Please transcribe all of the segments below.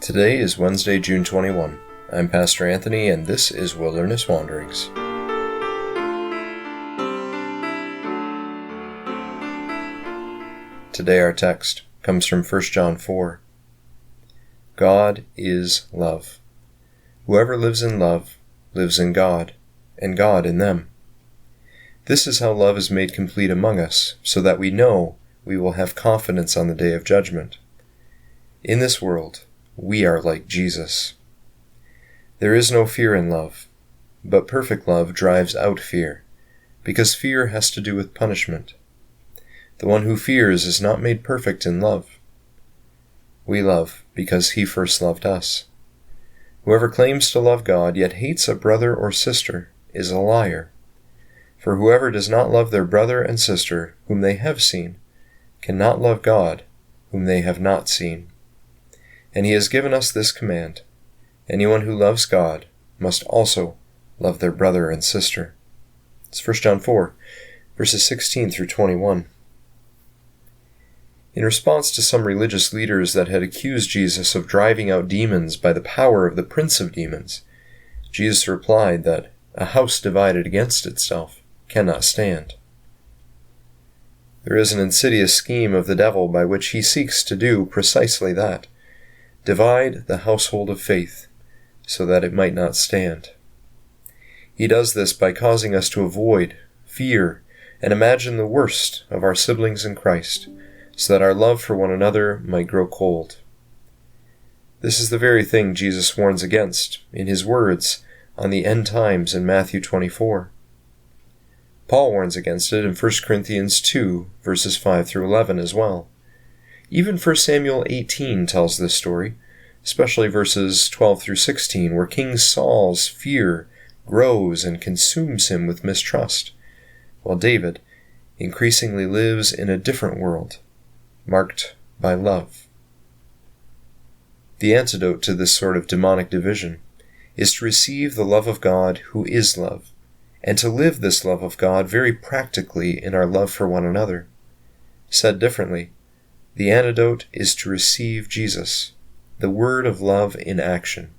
Today is Wednesday, June 21. I'm Pastor Anthony, and this is Wilderness Wanderings. Today our text comes from 1 John 4. God is love. Whoever lives in love lives in God, and God in them. This is how love is made complete among us, so that we know we will have confidence on the day of judgment. In this world, we are like Jesus. There is no fear in love, but perfect love drives out fear, because fear has to do with punishment. The one who fears is not made perfect in love. We love because he first loved us. Whoever claims to love God yet hates a brother or sister is a liar. For whoever does not love their brother and sister whom they have seen cannot love God whom they have not seen. And he has given us this command: anyone who loves God must also love their brother and sister. It's 1 John 4, verses 16 through 21. In response to some religious leaders that had accused Jesus of driving out demons by the power of the prince of demons, Jesus replied that a house divided against itself cannot stand. There is an insidious scheme of the devil by which he seeks to do precisely that: divide the household of faith so that it might not stand. He does this by causing us to avoid, fear, and imagine the worst of our siblings in Christ, so that our love for one another might grow cold. This is the very thing Jesus warns against in his words on the end times in Matthew 24. Paul warns against it in 1 Corinthians 2, verses 5 through 11 as well. Even 1 Samuel 18 tells this story, especially verses 12 through 16, where King Saul's fear grows and consumes him with mistrust, while David increasingly lives in a different world, marked by love. The antidote to this sort of demonic division is to receive the love of God who is love, and to live this love of God very practically in our love for one another. Said differently, the antidote is to receive Jesus, the word of love in action,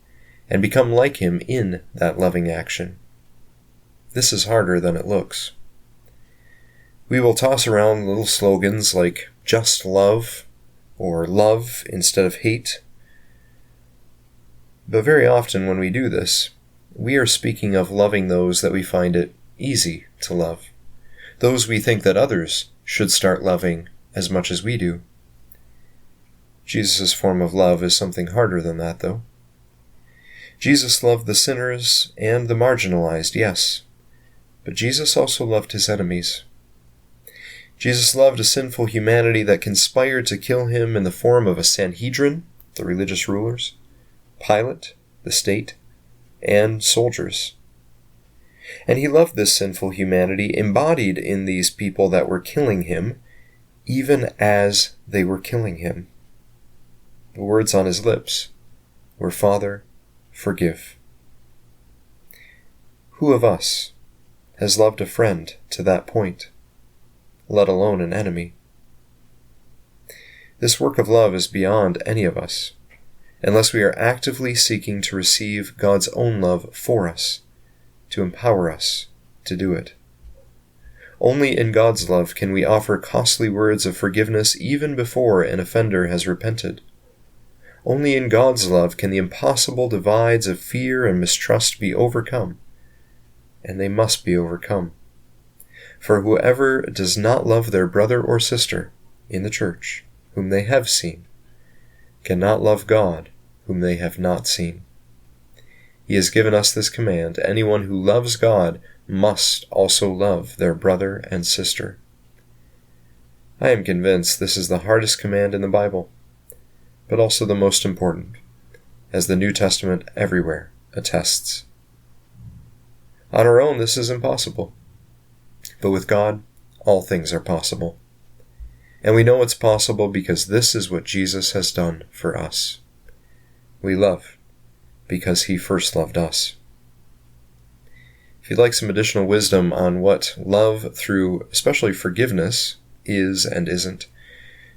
and become like him in that loving action. This is harder than it looks. We will toss around little slogans like just love or love instead of hate. But very often when we do this, we are speaking of loving those that we find it easy to love, those we think that others should start loving as much as we do. Jesus' form of love is something harder than that, though. Jesus loved the sinners and the marginalized, yes, but Jesus also loved his enemies. Jesus loved a sinful humanity that conspired to kill him in the form of a Sanhedrin, the religious rulers, Pilate, the state, and soldiers. And he loved this sinful humanity embodied in these people that were killing him, even as they were killing him. The words on his lips were, "Father, forgive." Who of us has loved a friend to that point, let alone an enemy? This work of love is beyond any of us, unless we are actively seeking to receive God's own love for us, to empower us to do it. Only in God's love can we offer costly words of forgiveness even before an offender has repented. Only in God's love can the impossible divides of fear and mistrust be overcome, and they must be overcome. For whoever does not love their brother or sister in the church, whom they have seen, cannot love God, whom they have not seen. He has given us this command: anyone who loves God must also love their brother and sister. I am convinced this is the hardest command in the Bible, but also the most important, as the New Testament everywhere attests. On our own, this is impossible, but with God, all things are possible. And we know it's possible because this is what Jesus has done for us. We love because he first loved us. If you'd like some additional wisdom on what love through especially forgiveness is and isn't,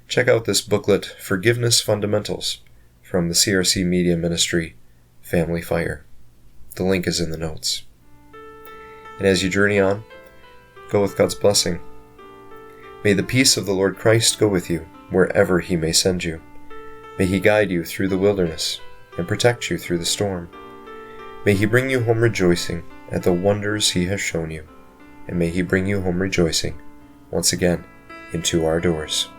check out this booklet, Forgiveness Fundamentals, from the CRC Media Ministry Family Fire. The link is in the notes. And as you journey on, go with God's blessing. May the peace of the Lord Christ go with you wherever He may send you. May He guide you through the wilderness and protect you through the storm. May He bring you home rejoicing at the wonders He has shown you. And may He bring you home rejoicing once again into our doors.